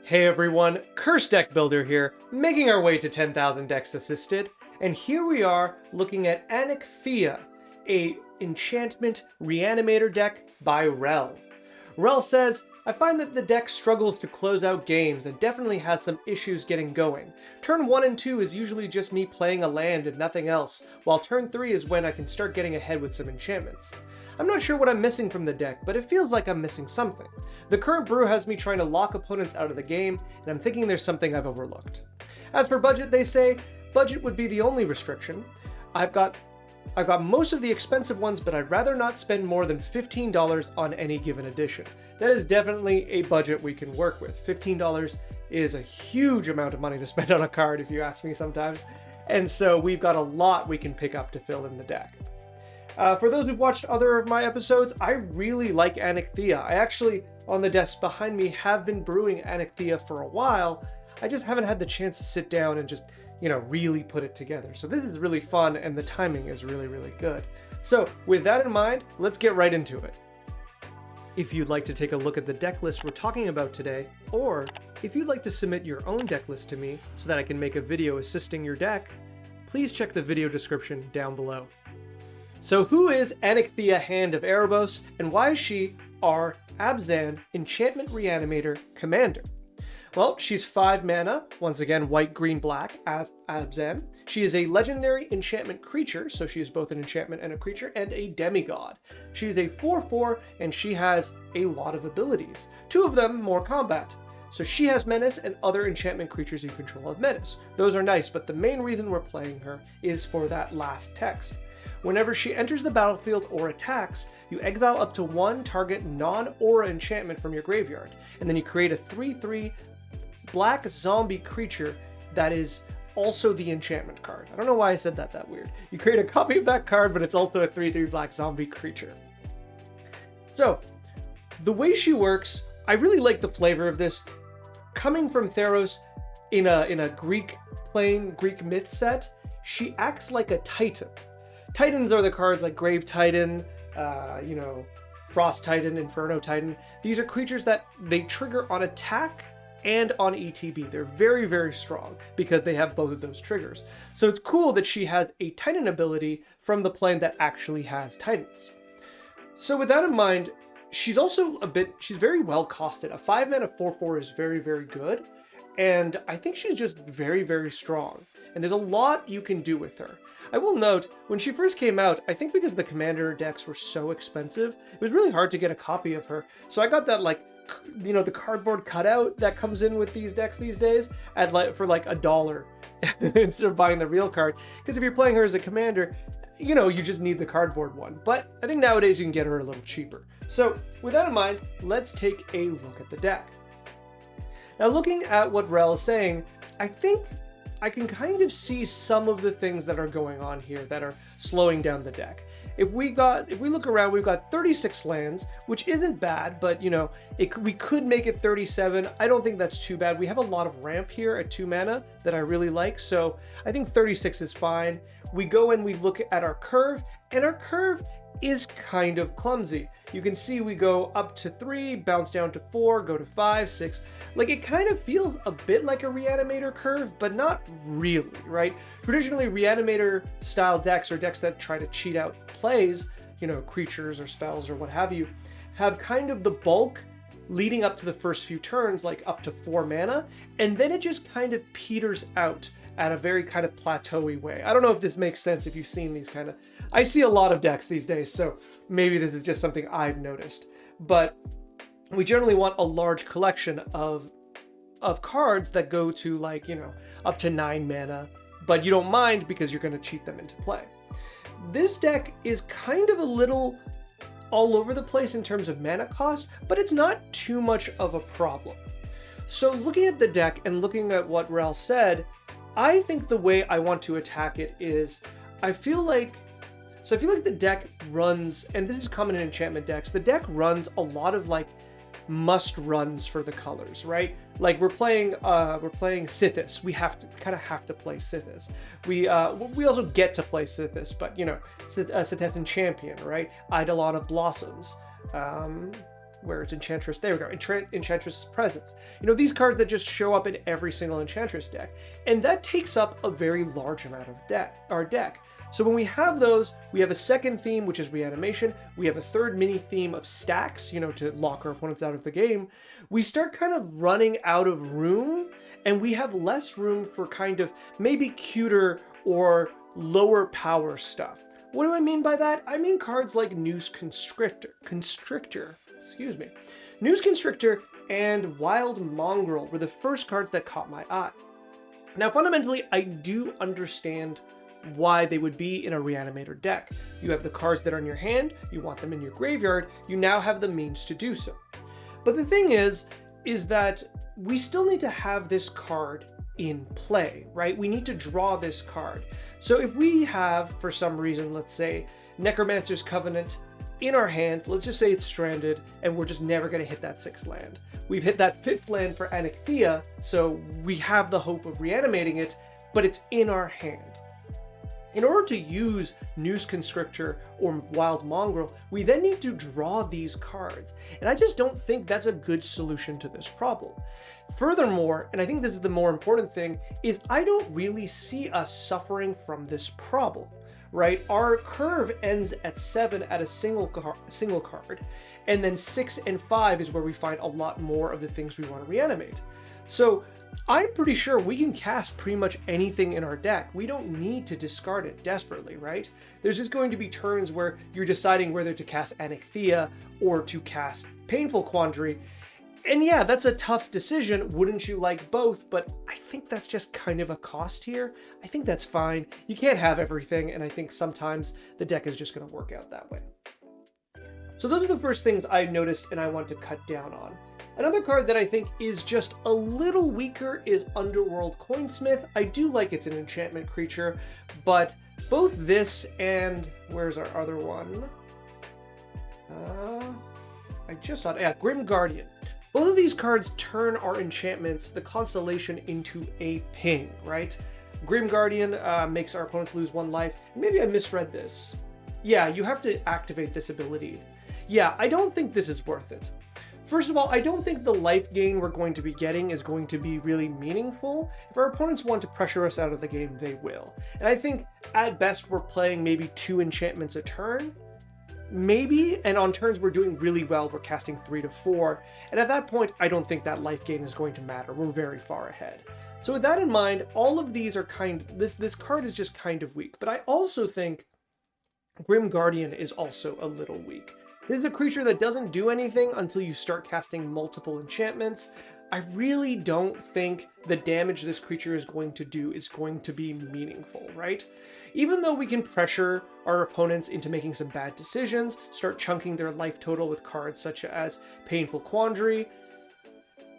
Hey everyone, Curse Deck Builder here, making our way to 10,000 decks assisted, and here we are looking at Anikthea, a enchantment reanimator deck by Rel. Rel says, I find that the deck struggles to close out games and definitely has some issues getting going. Turn 1 and 2 is usually just me playing a land and nothing else, while turn 3 is when I can start getting ahead with some enchantments. I'm not sure what I'm missing from the deck, but it feels like I'm missing something. The current brew has me trying to lock opponents out of the game, and I'm thinking there's something I've overlooked. As for budget, they say, budget would be the only restriction. I've got most of the expensive ones, but I'd rather not spend more than $15 on any given edition. That is definitely a budget we can work with. $15 is a huge amount of money to spend on a card, if you ask me sometimes. And so we've got a lot we can pick up to fill in the deck. For those who've watched other of my episodes, I really like Anikthea. I actually, on the desk behind me, have been brewing Anikthea for a while. I just haven't had the chance to sit down and just, really put it together. So this is really fun, and the timing is really, really good. So with that in mind, let's get right into it. If you'd like to take a look at the deck list we're talking about today, or if you'd like to submit your own deck list to me so that I can make a video assisting your deck, please check the video description down below. So who is Anikthea Hand of Erebos, and why is she our Abzan Enchantment Reanimator Commander? Well, she's 5 mana, once again white, green, black, as Abzan. She is a legendary enchantment creature, so she is both an enchantment and a creature, and a demigod. She is a 4/4, and she has a lot of abilities. 2 of them more combat. So she has Menace, and other enchantment creatures you control have Menace. Those are nice, but the main reason we're playing her is for that last text. Whenever she enters the battlefield or attacks, you exile up to 1 target non-aura enchantment from your graveyard, and then you create a 3/3 black zombie creature that is also the enchantment card. I don't know why I said that weird. You create a copy of that card, but it's also a 3/3 black zombie creature. So, the way she works, I really like the flavor of this. Coming from Theros in a Greek myth set, she acts like a titan. Titans are the cards like Grave Titan, Frost Titan, Inferno Titan. These are creatures that they trigger on attack and on ETB. They're very, very strong because they have both of those triggers. So it's cool that she has a Titan ability from the plane that actually has Titans. So with that in mind, she's very well costed. A 5 mana 4/4 is very, very good. And I think she's just very, very strong. And there's a lot you can do with her. I will note, when she first came out, I think because the commander decks were so expensive, it was really hard to get a copy of her. So I got that, the cardboard cutout that comes in with these decks these days for $1 instead of buying the real card. Because if you're playing her as a commander, you just need the cardboard one. But I think nowadays you can get her a little cheaper. So with that in mind, let's take a look at the deck. Now, looking at what Rel is saying, I think I can kind of see some of the things that are going on here that are slowing down the deck. If we look around, we've got 36 lands, which isn't bad, but we could make it 37. I don't think that's too bad. We have a lot of ramp here at 2 mana that I really like, so I think 36 is fine. We go and we look at our curve, and our curve is kind of clumsy. You can see we go up to 3, bounce down to 4, go to 5, 6. It kind of feels a bit like a Reanimator curve, but not really, right? Traditionally, Reanimator style decks, or decks that try to cheat out plays, creatures or spells or what have you, have kind of the bulk leading up to the first few turns, up to 4 mana, and then it just kind of peters out at a very kind of plateauy way. I don't know if this makes sense if you've seen these I see a lot of decks these days, so maybe this is just something I've noticed. But we generally want a large collection of cards that go to up to 9 mana, but you don't mind because you're going to cheat them into play. This deck is kind of a little all over the place in terms of mana cost, but it's not too much of a problem. So looking at the deck and looking at what Rel said, I think the way I want to attack it is, I feel like the deck runs, and this is common in enchantment decks, the deck runs a lot of must runs for the colors, right? We're playing Sithis. We have to play Sithis. We also get to play Sithis, but Citizen Champion, right? Eidolon of Blossoms. where it's Enchantress, there we go, Enchantress's Presence. You know, these cards that just show up in every single Enchantress deck. And that takes up a very large amount of our deck. So when we have those, we have a second theme, which is Reanimation. We have a third mini theme of Stax, you know, to lock our opponents out of the game. We start kind of running out of room, and we have less room for kind of maybe cuter or lower power stuff. What do I mean by that? I mean cards like Noose Constrictor, Noose Constrictor and Wild Mongrel were the first cards that caught my eye. Now, fundamentally, I do understand why they would be in a Reanimator deck. You have the cards that are in your hand, you want them in your graveyard, you now have the means to do so. But the thing is that we still need to have this card in play, right? We need to draw this card. So if we have, for some reason, let's say, Necromancer's Covenant in our hand, let's just say it's stranded, and we're just never going to hit that 6th land. We've hit that 5th land for Anikthea, so we have the hope of reanimating it, but it's in our hand. In order to use Noose Constrictor or Wild Mongrel, we then need to draw these cards. And I just don't think that's a good solution to this problem. Furthermore, and I think this is the more important thing, is I don't really see us suffering from this problem, right? Our curve ends at 7 at a single card, and then 6 and 5 is where we find a lot more of the things we want to reanimate. So I'm pretty sure we can cast pretty much anything in our deck. We don't need to discard it desperately, right? There's just going to be turns where you're deciding whether to cast Anikthea or to cast Painful Quandary. And yeah, that's a tough decision. Wouldn't you like both? But I think that's just kind of a cost here. I think that's fine. You can't have everything, and I think sometimes the deck is just going to work out that way. So those are the first things I noticed and I want to cut down on. Another card that I think is just a little weaker is Underworld Coinsmith. I do like it's an enchantment creature, but both this and, where's our other one? I just saw it, yeah, Grim Guardian. Both of these cards turn our enchantments, the Constellation, into a ping, right? Grim Guardian makes our opponents lose 1 life. Maybe I misread this. Yeah, you have to activate this ability. Yeah, I don't think this is worth it. First of all, I don't think the life gain we're going to be getting is going to be really meaningful. If our opponents want to pressure us out of the game, they will. And I think at best we're playing maybe 2 enchantments a turn. Maybe, and on turns we're doing really well, we're casting 3 to 4. And at that point, I don't think that life gain is going to matter. We're very far ahead. So with that in mind, all of these are this card is just kind of weak. But I also think Grim Guardian is also a little weak. This is a creature that doesn't do anything until you start casting multiple enchantments. I really don't think the damage this creature is going to do is going to be meaningful, right? Even though we can pressure our opponents into making some bad decisions, start chunking their life total with cards such as Painful Quandary,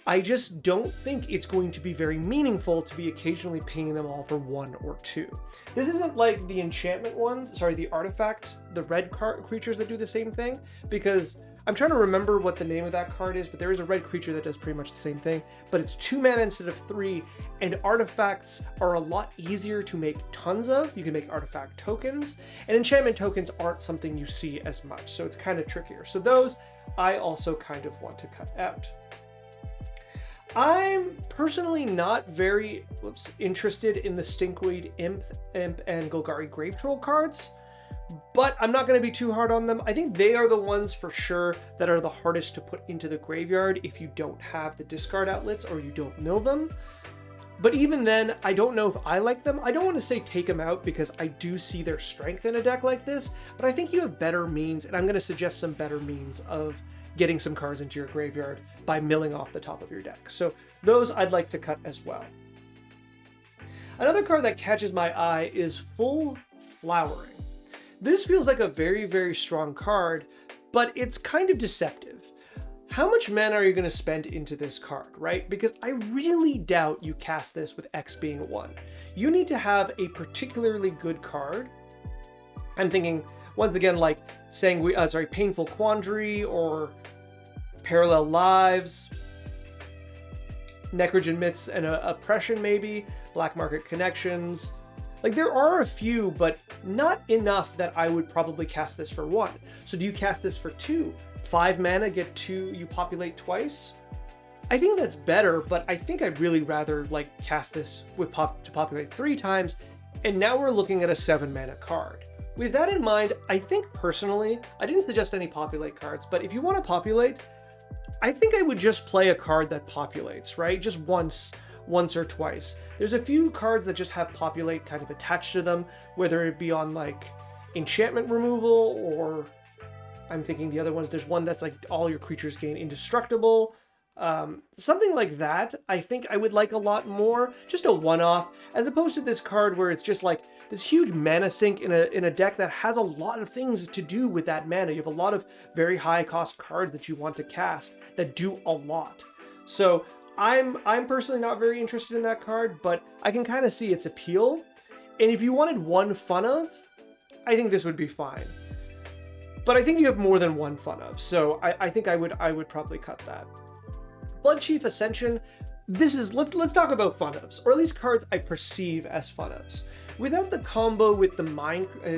I just don't think it's going to be very meaningful to be occasionally pinging them all for 1 or 2. This isn't like the enchantment ones, sorry, the artifact, the red creatures that do the same thing, because I'm trying to remember what the name of that card is, but there is a red creature that does pretty much the same thing, but it's 2 mana instead of 3, and artifacts are a lot easier to make tons of. You can make artifact tokens, and enchantment tokens aren't something you see as much, so it's kind of trickier. So those I also kind of want to cut out. I'm personally not very interested in the Stinkweed Imp, and Golgari Grave Troll cards, but I'm not going to be too hard on them. I think they are the ones for sure that are the hardest to put into the graveyard if you don't have the discard outlets or you don't mill them. But even then, I don't know if I like them. I don't want to say take them out because I do see their strength in a deck like this, but I think you have better means, and I'm going to suggest some better means of getting some cards into your graveyard by milling off the top of your deck. So those I'd like to cut as well. Another card that catches my eye is Full Flowering. This feels like a very, very strong card, but it's kind of deceptive. How much mana are you going to spend into this card, right? Because I really doubt you cast this with X being 1. You need to have a particularly good card. I'm thinking, once again, like Painful Quandary or Parallel Lives, Necrogen Myths and Oppression maybe, Black Market Connections, Like, there are a few, but not enough that I would probably cast this for 1. So do you cast this for 2? 5 mana, get 2, you populate twice? I think that's better, but I think I'd really rather like cast this with to populate 3 times, and now we're looking at a 7 mana card. With that in mind, I think personally, I didn't suggest any populate cards, but if you want to populate, I think I would just play a card that populates, right? Just once or twice. There's a few cards that just have populate kind of attached to them, whether it be on like enchantment removal, or I'm thinking the other ones, there's one that's like all your creatures gain indestructible. Something like that, I think I would like a lot more, just a one-off, as opposed to this card where it's just like this huge mana sink in a deck that has a lot of things to do with that mana. You have a lot of very high cost cards that you want to cast that do a lot. So I'm personally not very interested in that card, but I can kind of see its appeal. And if you wanted one fun of, I think this would be fine. But I think you have more than one fun of, so I think I would probably cut that. Bloodchief Ascension, this is, let's talk about fun ofs, or at least cards I perceive as fun ofs. Without the combo with the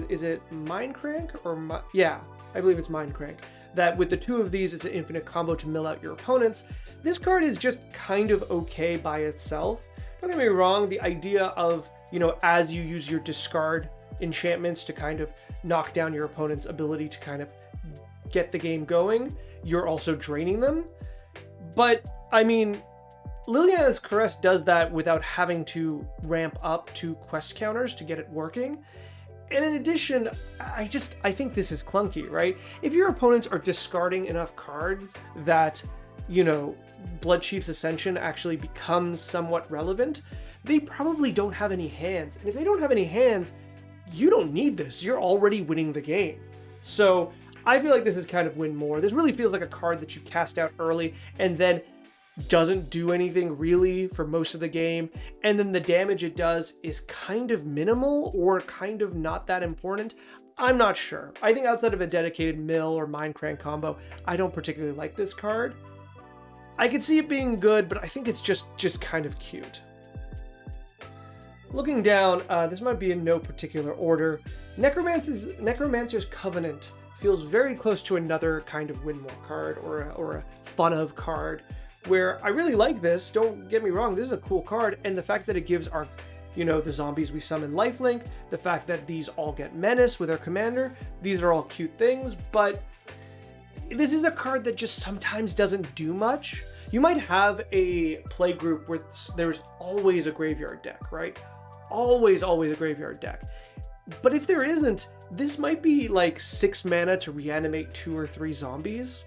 is it Mindcrank or yeah, I believe it's Mindcrank. That with the 2 of these, it's an infinite combo to mill out your opponents. This card is just kind of okay by itself. Don't get me wrong, the idea of, you know, as you use your discard enchantments to kind of knock down your opponent's ability to kind of get the game going, you're also draining them. But, I mean, Liliana's Caress does that without having to ramp up to quest counters to get it working. And in addition, I think this is clunky, right? If your opponents are discarding enough cards that, you know, Bloodchief's Ascension actually becomes somewhat relevant, they probably don't have any hands. And if they don't have any hands, you don't need this. You're already winning the game. So I feel like this is kind of win more. This really feels like a card that you cast out early and then doesn't do anything really for most of the game, and then the damage it does is kind of minimal or kind of not that important. I'm not sure. I think outside of a dedicated mill or Mindcrank combo, I don't particularly like this card. I could see it being good, but I think it's just kind of cute. Looking down, this might be in no particular order. Necromancer's Covenant feels very close to another kind of win more card or a fun of card, where I really like this. Don't get me wrong, this is a cool card, and the fact that it gives our, you know, the zombies we summon lifelink, the fact that these all get menace with our commander, these are all cute things, but this is a card that just sometimes doesn't do much. You might have a play group where there's always a graveyard deck, right? Always a graveyard deck. But if there isn't, this might be like 6 mana to reanimate 2 or 3 zombies.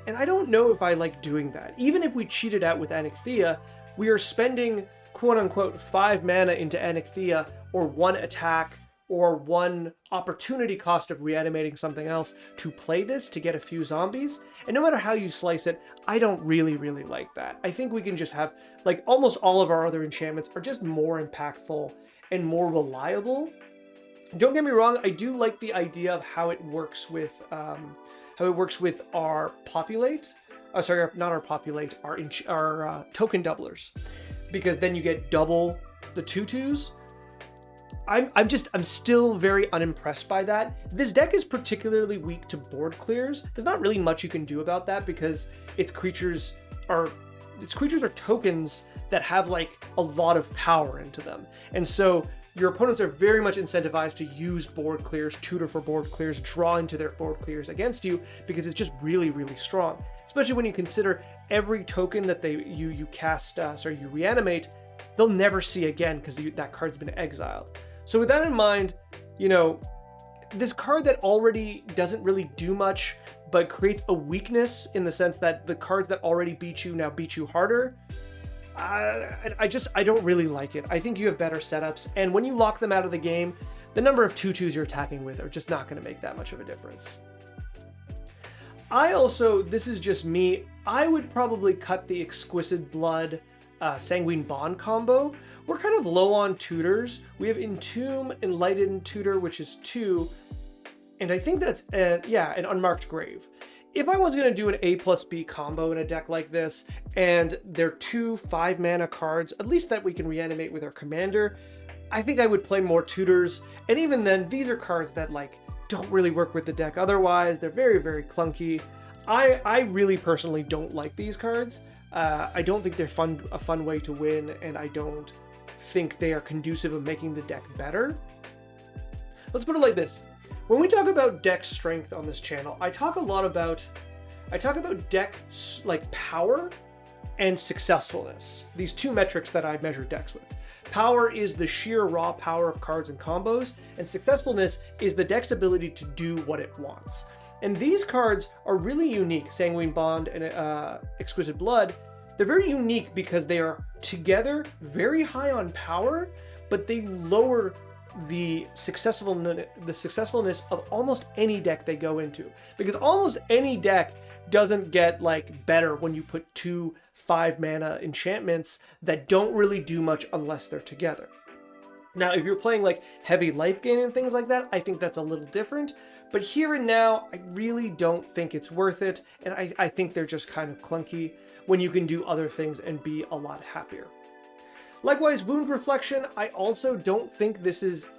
And I don't know if I like doing that. Even if we cheated out with Anikthea, we are spending quote-unquote 5 mana into Anikthea, or 1 attack, or 1 opportunity cost of reanimating something else to play this to get a few zombies. And no matter how you slice it, I don't really like that. I think we can just have, like, almost all of our other enchantments are just more impactful and more reliable. Don't get me wrong, I do like the idea of how it works with our populate. Sorry, not our populate, our token doublers, because then you get double the 2/2s. I'm still very unimpressed by that. This deck is particularly weak to board clears. There's not really much you can do about that because its creatures are tokens that have like a lot of power into them, and so your opponents are very much incentivized to use board clears, tutor for board clears, draw into their board clears against you, because it's just really strong. Especially when you consider every token that you reanimate, they'll never see again because that card's been exiled. So with that in mind, you know, this card that already doesn't really do much, but creates a weakness in the sense that the cards that already beat you now beat you harder, I don't really like it. I think you have better setups, and when you lock them out of the game, the number of 2/2s you're attacking with are just not going to make that much of a difference. This is just me, I would probably cut the Exquisite Blood Sanguine Bond combo. We're kind of low on tutors. We have Entomb, Enlightened Tutor, which is 2, and I think that's, an Unmarked Grave. If I was going to do an A+B combo in a deck like this, and they're 2 5 mana cards, at least that we can reanimate with our commander, I think I would play more tutors, and even then, these are cards that like don't really work with the deck otherwise. They're very, very clunky. I really personally don't like these cards. I don't think they're a fun way to win, and I don't think they are conducive of making the deck better. Let's put it like this. When we talk about deck strength on this channel, I talk about deck like power and successfulness. These two metrics that I measure decks with. Power is the sheer raw power of cards and combos, and successfulness is the deck's ability to do what it wants. And these cards are really unique, Sanguine Bond and Exquisite Blood. They're very unique because they are together very high on power, but they lower the successfulness of almost any deck they go into. Because almost any deck doesn't get like better when you put 2 5-mana enchantments that don't really do much unless they're together. Now, if you're playing like heavy life gain and things like that, I think that's a little different. But here and now, I really don't think it's worth it, and I think they're just kind of clunky when you can do other things and be a lot happier. Likewise, Wound Reflection, I also don't think this is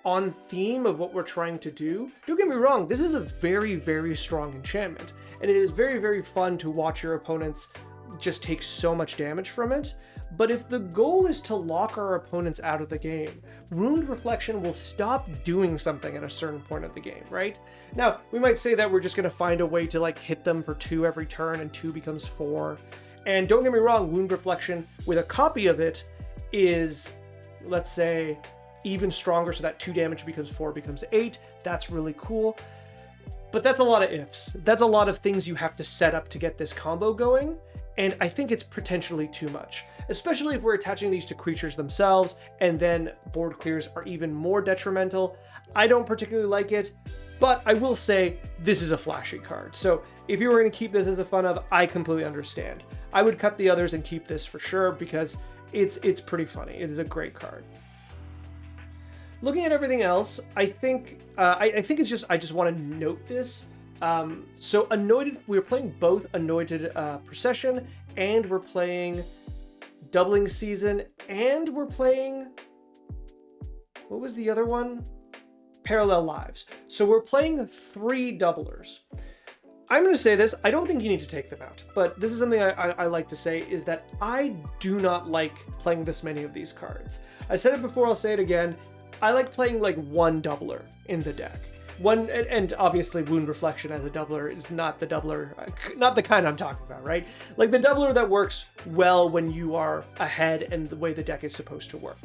on theme of what we're trying to do. Don't get me wrong, this is a very, very strong enchantment, and it is very, very fun to watch your opponents just take so much damage from it. But if the goal is to lock our opponents out of the game, Wound Reflection will stop doing something at a certain point of the game, right? Now, we might say that we're just going to find a way to like hit them for 2 every turn and 2 becomes 4. And don't get me wrong, Wound Reflection with a copy of it is, let's say, even stronger, so that 2 damage becomes 4 becomes 8. That's really cool. But that's a lot of ifs. That's a lot of things you have to set up to get this combo going, and I think it's potentially too much. Especially if we're attaching these to creatures themselves, and then board clears are even more detrimental. I don't particularly like it, but I will say this is a flashy card. So if you were going to keep this as a fun of, I completely understand. I would cut the others and keep this for sure because it's pretty funny. It is a great card. Looking at everything else, I think it's just, I just want to note this. So Anointed, we're playing both Anointed Procession, and we're playing Doubling Season, and we're playing, what was the other one? Parallel Lives. So we're playing 3 doublers. I'm going to say this, I don't think you need to take them out, but this is something I like to say, is that I do not like playing this many of these cards. I said it before, I'll say it again. I like playing like 1 doubler in the deck. And obviously Wound Reflection as a doubler is not the doubler, not the kind I'm talking about, right? Like the doubler that works well when you are ahead and the way the deck is supposed to work.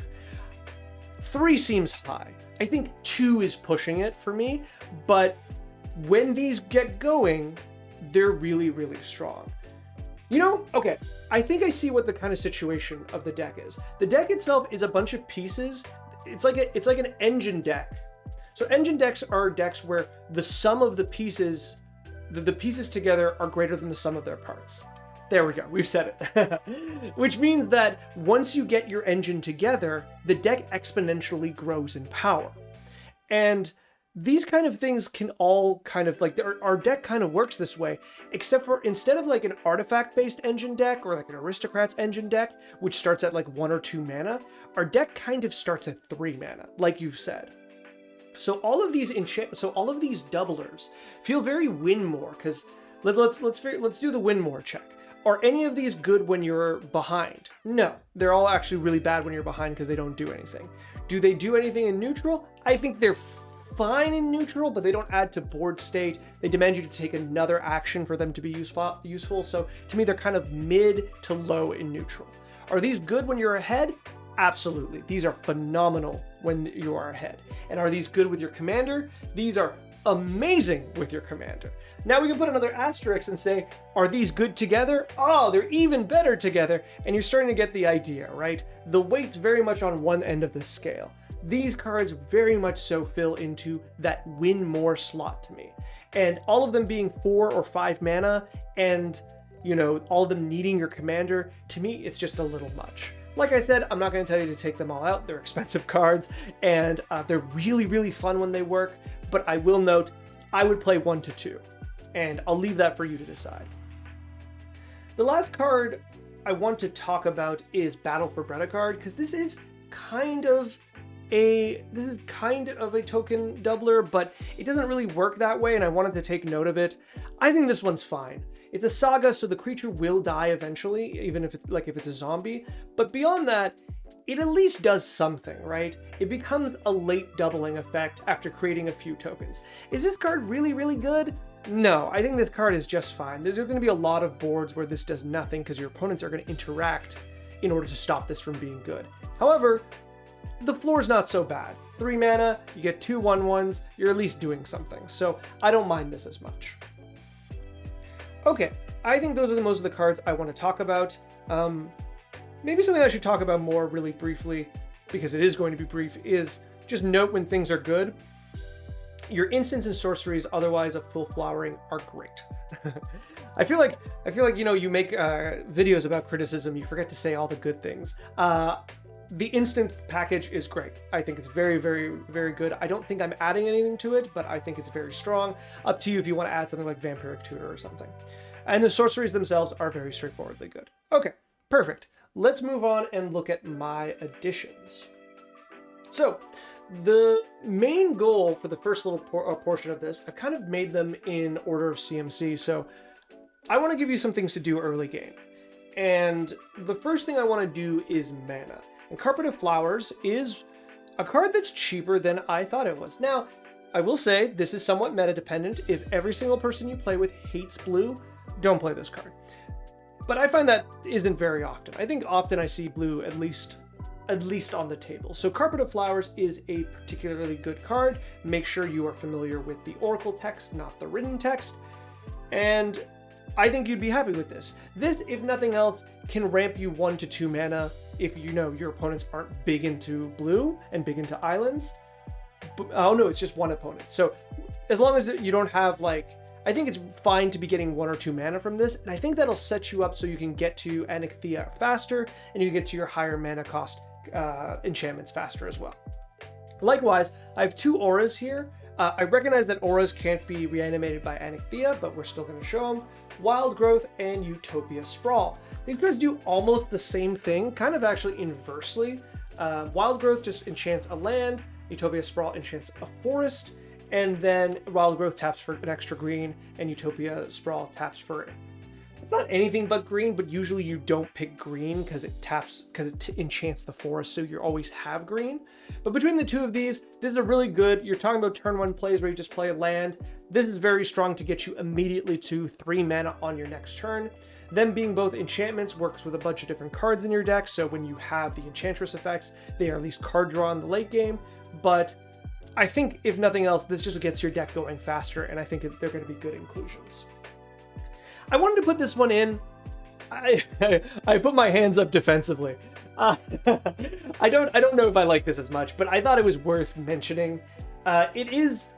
3 seems high. I think 2 is pushing it for me, but when these get going, they're really, really strong. You know, okay, I think I see what the kind of situation of the deck is. The deck itself is a bunch of pieces. It's like an engine deck. So engine decks are decks where the sum of the pieces, the pieces together are greater than the sum of their parts. There we go, we've said it. Which means that once you get your engine together, the deck exponentially grows in power. And these kind of things can all kind of, like, our deck kind of works this way, except for instead of like an artifact-based engine deck or like an Aristocrats engine deck, which starts at like 1 or 2 mana, our deck kind of starts at 3 mana, like you've said. So all of these doublers feel very win more, because let's do the win more check. Are any of these good when you're behind? No, they're all actually really bad when you're behind because they don't do anything. Do they do anything in neutral? I think they're fine in neutral, but they don't add to board state. They demand you to take another action for them to be useful. So to me, they're kind of mid to low in neutral. Are these good when you're ahead? Absolutely. These are phenomenal when you are ahead. And are these good with your commander? These are amazing with your commander. Now we can put another asterisk and say, are these good together? Oh, they're even better together. And you're starting to get the idea, right? The weight's very much on one end of the scale. These cards very much so fill into that win more slot to me. And all of them being 4 or 5 mana and, you know, all of them needing your commander, to me, it's just a little much. Like I said, I'm not going to tell you to take them all out. They're expensive cards, and they're really, really fun when they work. But I will note, I would play 1 to 2, and I'll leave that for you to decide. The last card I want to talk about is Battle for Bread card, because this is kind of this is kind of a token doubler, but it doesn't really work that way, and I wanted to take note of it. I think this one's fine. It's a saga, so the creature will die eventually, even if it's a zombie. But beyond that, it at least does something, right? It becomes a late doubling effect after creating a few tokens. Is this card really, really good? No, I think this card is just fine. There's going to be a lot of boards where this does nothing because your opponents are going to interact in order to stop this from being good. However, the floor is not so bad. 3 mana, you get 2 1/1s, you're at least doing something. So I don't mind this as much. Okay, I think those are most of the cards I want to talk about. Maybe something I should talk about more really briefly, because it is going to be brief, is just note when things are good. Your instants and sorceries otherwise of full flowering are great. I feel like you make videos about criticism, you forget to say all the good things. The instant package is great. I think it's very, very, very good. I don't think I'm adding anything to it, but I think it's very strong. Up to you if you want to add something like Vampiric Tutor or something. And the sorceries themselves are very straightforwardly good. Okay, perfect. Let's move on and look at my additions. So, the main goal for the first little portion of this, I've kind of made them in order of CMC, so I want to give you some things to do early game. And the first thing I want to do is mana. And Carpet of Flowers is a card that's cheaper than I thought it was. Now, I will say this is somewhat meta dependent. If every single person you play with hates blue, don't play this card. But I find that isn't very often. I think often I see blue at least on the table. So Carpet of Flowers is a particularly good card. Make sure you are familiar with the Oracle text, not the written text. And I think you'd be happy with this. This, if nothing else, can ramp you 1 to 2 mana if you know your opponents aren't big into blue and big into islands. Oh no, it's just one opponent. So as long as you don't have I think it's fine to be getting 1 or 2 mana from this, and I think that'll set you up so you can get to Anikthea faster, and you get to your higher mana cost enchantments faster as well. Likewise, I have 2 auras here. I recognize that auras can't be reanimated by Anikthea, but we're still going to show them. Wild Growth and Utopia Sprawl. These cards do almost the same thing, kind of actually inversely. Wild Growth just enchants a land, Utopia Sprawl enchants a forest, and then Wild Growth taps for an extra green, and Utopia Sprawl taps for it's not anything but green, but usually you don't pick green because it enchants the forest, so you always have green. But between the two of these, this is a really good, you're talking about turn 1 plays where you just play a land. This is very strong to get you immediately to 3 mana on your next turn. Them being both enchantments works with a bunch of different cards in your deck, so when you have the Enchantress effects, they are at least card draw in the late game. But I think, if nothing else, this just gets your deck going faster, and I think they're going to be good inclusions. I wanted to put this one in. I put my hands up defensively. I don't know if I like this as much, but I thought it was worth mentioning. It is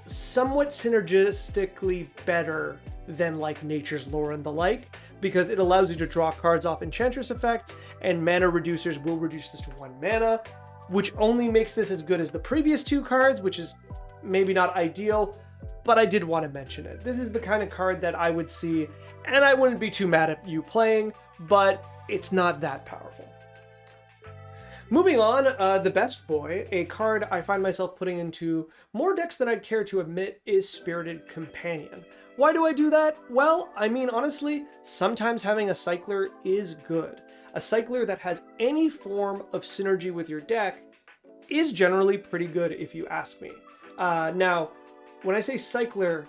somewhat synergistically better than Nature's Lore and the like, because it allows you to draw cards off Enchantress effects, and mana reducers will reduce this to 1 mana, which only makes this as good as the previous 2 cards, which is maybe not ideal, but I did want to mention it. This is the kind of card that I would see, and I wouldn't be too mad at you playing, but it's not that powerful. Moving on, the Best Boy, a card I find myself putting into more decks than I'd care to admit, is Spirited Companion. Why do I do that? Well, I mean, honestly, sometimes having a cycler is good. A cycler that has any form of synergy with your deck is generally pretty good if you ask me. Now, when I say cycler,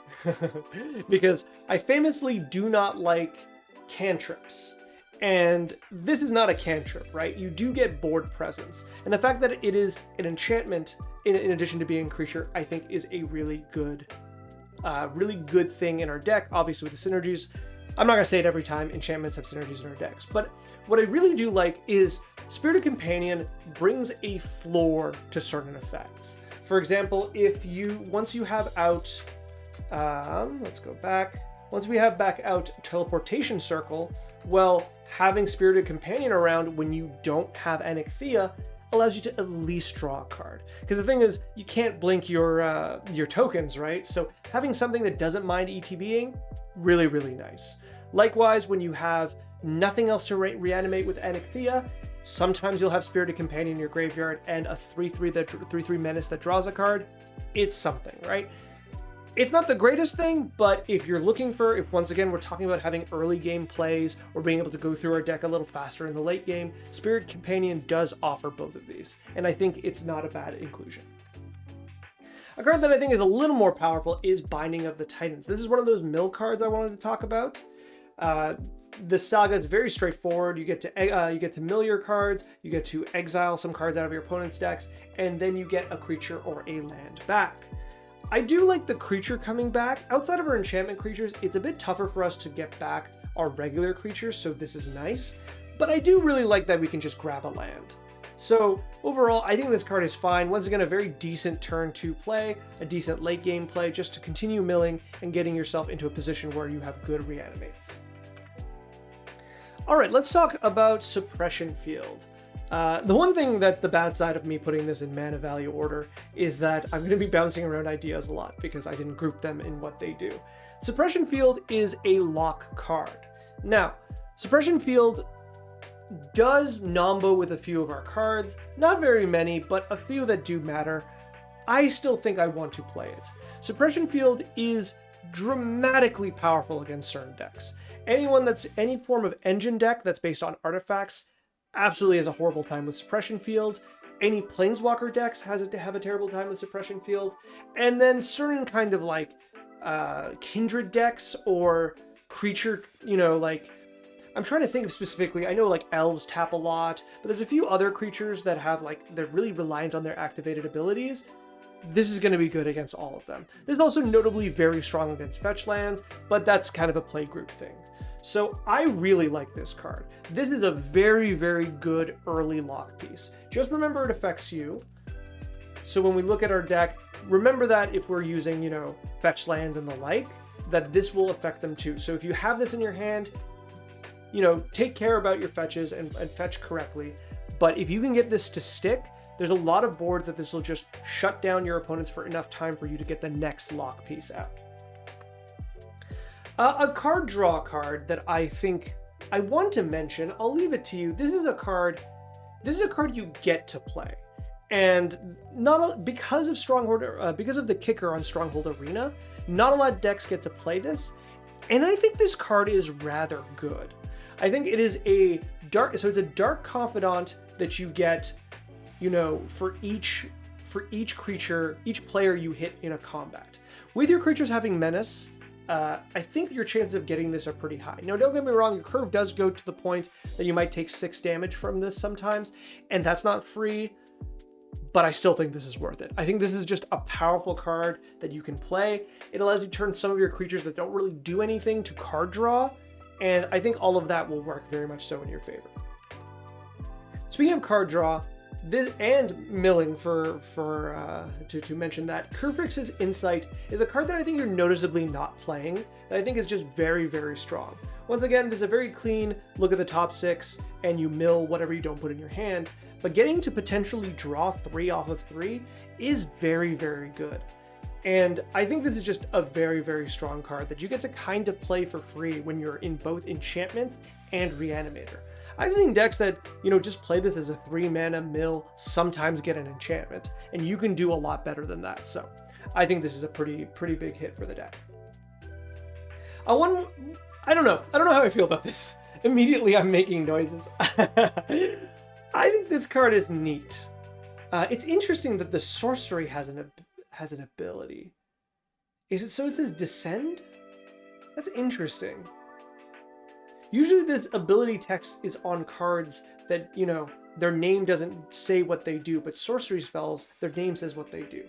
because I famously do not like cantrips. And this is not a cantrip, right? You do get board presence. And the fact that it is an enchantment, in addition to being a creature, I think is a really good thing in our deck. Obviously with the synergies, I'm not gonna say it every time enchantments have synergies in our decks, but what I really do like is Spirited Companion brings a floor to certain effects. For example, once you have out, once we have back out Teleportation Circle, well, having Spirited Companion around when you don't have Anikthea allows you to at least draw a card. Because the thing is, you can't blink your tokens, right? So having something that doesn't mind ETBing, really, really nice. Likewise, when you have nothing else to reanimate with Anikthea, Sometimes you'll have Spirited Companion in your graveyard and a 3/3 menace that draws a card. It's something, right? It's not the greatest thing, but if you're looking for, if once again we're talking about having early game plays or being able to go through our deck a little faster in the late game, Spirited Companion does offer both of these, and I think it's not a bad inclusion. A card that I think is a little more powerful is Binding of the Titans. This is one of those mill cards I wanted to talk about. The saga is very straightforward. You get to mill your cards, you get to exile some cards out of your opponent's decks, and then you get a creature or a land back. I do like the creature coming back. Outside of our enchantment creatures, it's a bit tougher for us to get back our regular creatures, so this is nice. But I do really like that we can just grab a land. So overall, I think this card is fine. Once again, a very decent turn 2 play, a decent late game play, just to continue milling and getting yourself into a position where you have good reanimates. All right, let's talk about Suppression Field. The one thing that the bad side of me putting this in mana value order is that I'm going to be bouncing around ideas a lot because I didn't group them in what they do. Suppression Field is a lock card. Now, Suppression Field does nombo with a few of our cards, not very many, but a few that do matter. I still think I want to play it. Suppression Field is dramatically powerful against certain decks. Anyone that's any form of engine deck that's based on artifacts absolutely has a horrible time with Suppression Field. Any Planeswalker decks have a terrible time with Suppression Field. And then certain kind of like Kindred decks or creature, like, I'm trying to think of specifically, I know like elves tap a lot, but there's a few other creatures that have like, they're really reliant on their activated abilities. This is going to be good against all of them. This is also notably very strong against fetch lands, but that's kind of a play group thing. So I really like this card. This is a very, very good early lock piece. Just remember it affects you. So when we look at our deck, remember that if we're using, fetch lands and the like, that this will affect them too. So if you have this in your hand, take care about your fetches and fetch correctly. But if you can get this to stick, there's a lot of boards that this will just shut down your opponents for enough time for you to get the next lock piece out. A card draw card that I think I want to mention, I'll leave it to you. This is a card you get to play. And because of because of the kicker on Stronghold Arena, not a lot of decks get to play this. And I think this card is rather good. I think it is it's a Dark Confidant that you get, for each creature, each player you hit in a combat. With your creatures having menace, I think your chances of getting this are pretty high. Now, don't get me wrong, your curve does go to the point that you might take 6 damage from this sometimes, and that's not free, but I still think this is worth it. I think this is just a powerful card that you can play. It allows you to turn some of your creatures that don't really do anything to card draw, and I think all of that will work very much so in your favor. Speaking of card draw, this and milling to mention that, Kurfix's Insight is a card that I think you're noticeably not playing, that I think is just very, very strong. Once again, there's a very clean look at the top 6 and you mill whatever you don't put in your hand, but getting to potentially draw 3 off of 3 is very, very good. And I think this is just a very, very strong card that you get to kind of play for free when you're in both Enchantment and Reanimator. I've seen decks that, just play this as a 3-mana mill, sometimes get an enchantment, and you can do a lot better than that. So I think this is a pretty big hit for the deck. I don't know how I feel about this. Immediately I'm making noises. I think this card is neat. It's interesting that the sorcery has an ability. Is it so it says Descend? That's interesting. Usually this ability text is on cards that, their name doesn't say what they do, but sorcery spells, their name says what they do.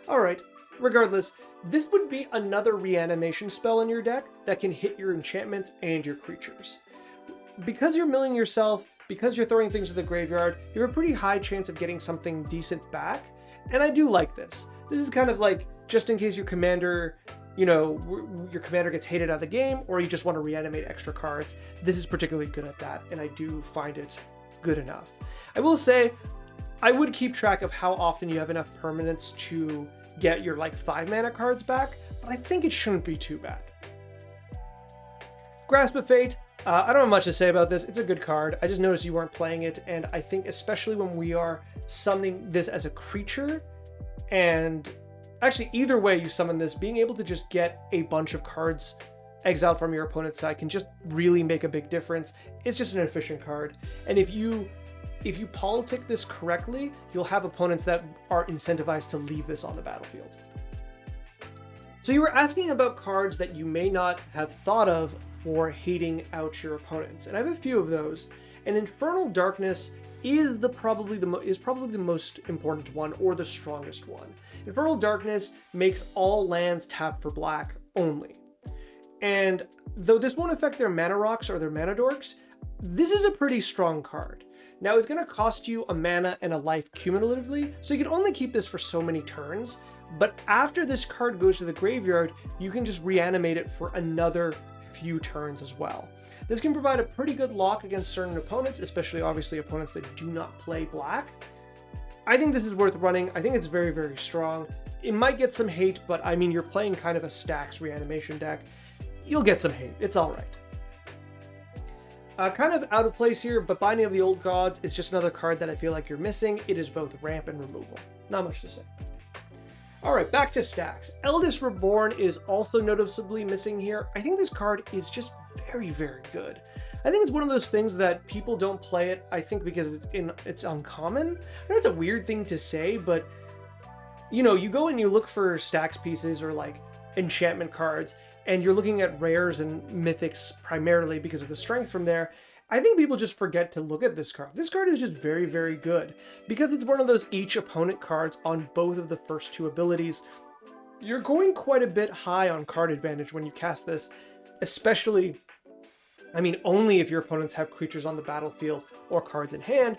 All right, regardless, this would be another reanimation spell in your deck that can hit your enchantments and your creatures. Because you're milling yourself, because you're throwing things to the graveyard, you have a pretty high chance of getting something decent back, and I do like this. This is kind of like, just in case your commander gets hated out of the game, or you just want to reanimate extra cards. This is particularly good at that, and I do find it good enough. I will say, I would keep track of how often you have enough permanents to get your 5-mana cards back, but I think it shouldn't be too bad. Grasp of Fate, I don't have much to say about this. It's a good card. I just noticed you weren't playing it, and I think especially when we are summoning this as a creature, and actually either way you summon this, being able to just get a bunch of cards exiled from your opponent's side can just really make a big difference. It's just an efficient card, and if you politic this correctly, you'll have opponents that are incentivized to leave this on the battlefield. So you were asking about cards that you may not have thought of for hating out your opponents, and I have a few of those. And Infernal Darkness is probably the most important one, or the strongest one. Infernal Darkness makes all lands tap for black only. And though this won't affect their mana rocks or their mana dorks, this is a pretty strong card. Now it's going to cost you a mana and a life cumulatively, so you can only keep this for so many turns, but after this card goes to the graveyard, you can just reanimate it for another few turns as well. This can provide a pretty good lock against certain opponents, especially obviously opponents that do not play black. I think this is worth running. I think it's very, very strong. It might get some hate, but I mean, you're playing kind of a Stax reanimation deck. You'll get some hate. It's all right. Kind of out of place here, but Binding of the Old Gods is just another card that I feel like you're missing. It is both ramp and removal. Not much to say. Alright, back to Stax. Eldest Reborn is also noticeably missing here. I think this card is just very, very good. I think it's one of those things that people don't play it, I think because it's uncommon. I know it's a weird thing to say, but you know, you go and you look for Stax pieces or like enchantment cards, and you're looking at rares and mythics primarily because of the strength from there. I think people just forget to look at this card. This card is just very, very good. Because it's one of those each opponent cards on both of the first two abilities, you're going quite a bit high on card advantage when you cast this, especially, I mean, only if your opponents have creatures on the battlefield or cards in hand,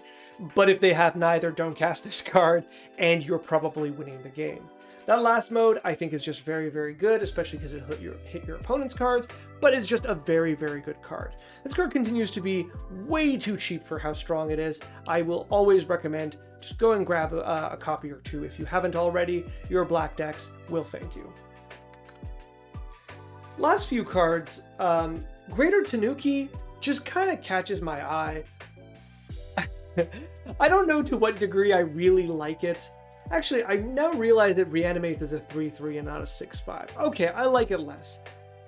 but if they have neither, don't cast this card, and you're probably winning the game. That last mode, I think, is just very, very good, especially because it hit your opponent's cards, but it's just a very, very good card. This card continues to be way too cheap for how strong it is. I will always recommend just go and grab a copy or two if you haven't already. Your black decks will thank you. Last few cards, Greater Tanuki just kind of catches my eye. I don't know to what degree I really like it. Actually, I now realize that Reanimate is a 3/3 and not a 6/5. Okay, I like it less.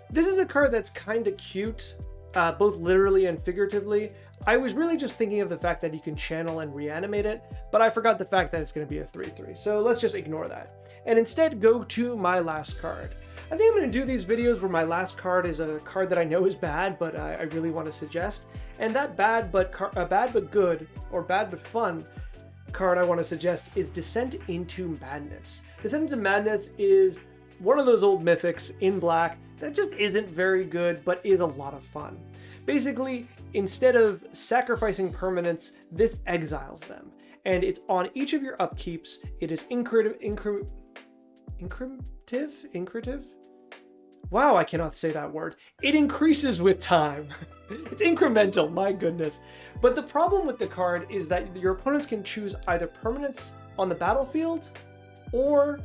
This is a card that's kind of cute, both literally and figuratively. I was really just thinking of the fact that you can channel and reanimate it, but I forgot the fact that it's going to be a 3/3, so let's just ignore that. And instead go to my last card. I think I'm going to do these videos where my last card is a card that I know is bad, but I really want to suggest. And that bad but good, or bad but fun, card I want to suggest is Descent into Madness. Descent into Madness is one of those old mythics in black that just isn't very good, but is a lot of fun. Basically, instead of sacrificing permanents, this exiles them. And it's on each of your upkeeps. It is incrementive? Wow, I cannot say that word. It increases with time. It's incremental, my goodness. But the problem with the card is that your opponents can choose either permanents on the battlefield or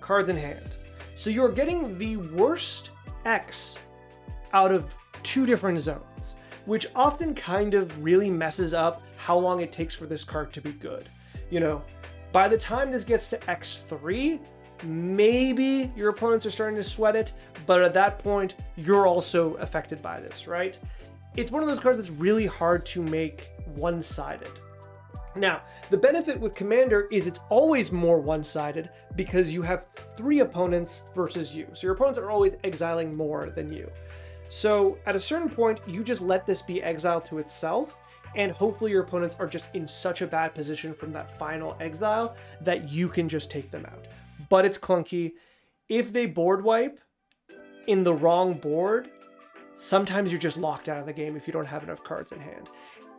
cards in hand. So you're getting the worst X out of two different zones, which often kind of really messes up how long it takes for this card to be good. You know, by the time this gets to X3, maybe your opponents are starting to sweat it, but at that point, you're also affected by this, right? It's one of those cards that's really hard to make one-sided. Now, the benefit with Commander is it's always more one-sided because you have 3 opponents versus you. So your opponents are always exiling more than you. So at a certain point, you just let this be exiled to itself, and hopefully your opponents are just in such a bad position from that final exile that you can just take them out. But it's clunky. If they board wipe in the wrong board, sometimes you're just locked out of the game if you don't have enough cards in hand.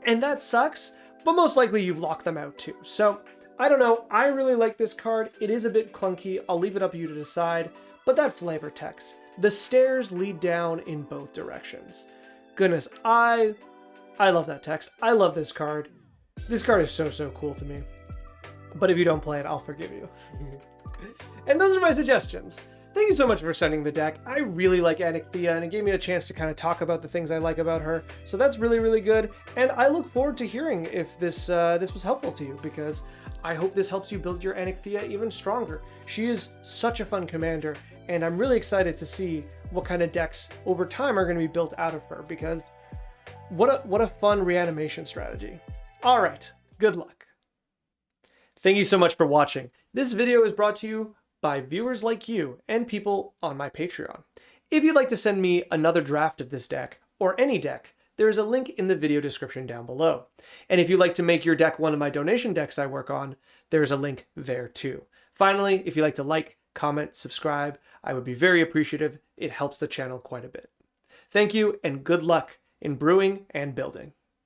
And that sucks, but most likely you've locked them out too. So, I don't know, I really like this card. It is a bit clunky, I'll leave it up to you to decide, but that flavor text. The stairs lead down in both directions. Goodness, I love that text. I love this card. This card is so, so cool to me. But if you don't play it, I'll forgive you. And those are my suggestions. Thank you so much for sending the deck. I really like Anikthea, and it gave me a chance to kind of talk about the things I like about her. So that's really, really good. And I look forward to hearing if this was helpful to you, because I hope this helps you build your Anikthea even stronger. She is such a fun commander, and I'm really excited to see what kind of decks over time are going to be built out of her, because what a fun reanimation strategy. All right, good luck. Thank you so much for watching. This video is brought to you by viewers like you and people on my Patreon. If you'd like to send me another draft of this deck, or any deck, there is a link in the video description down below. And if you'd like to make your deck one of my donation decks I work on, there's a link there too. Finally, if you'd like to like, comment, subscribe, I would be very appreciative. It helps the channel quite a bit. Thank you, and good luck in brewing and building.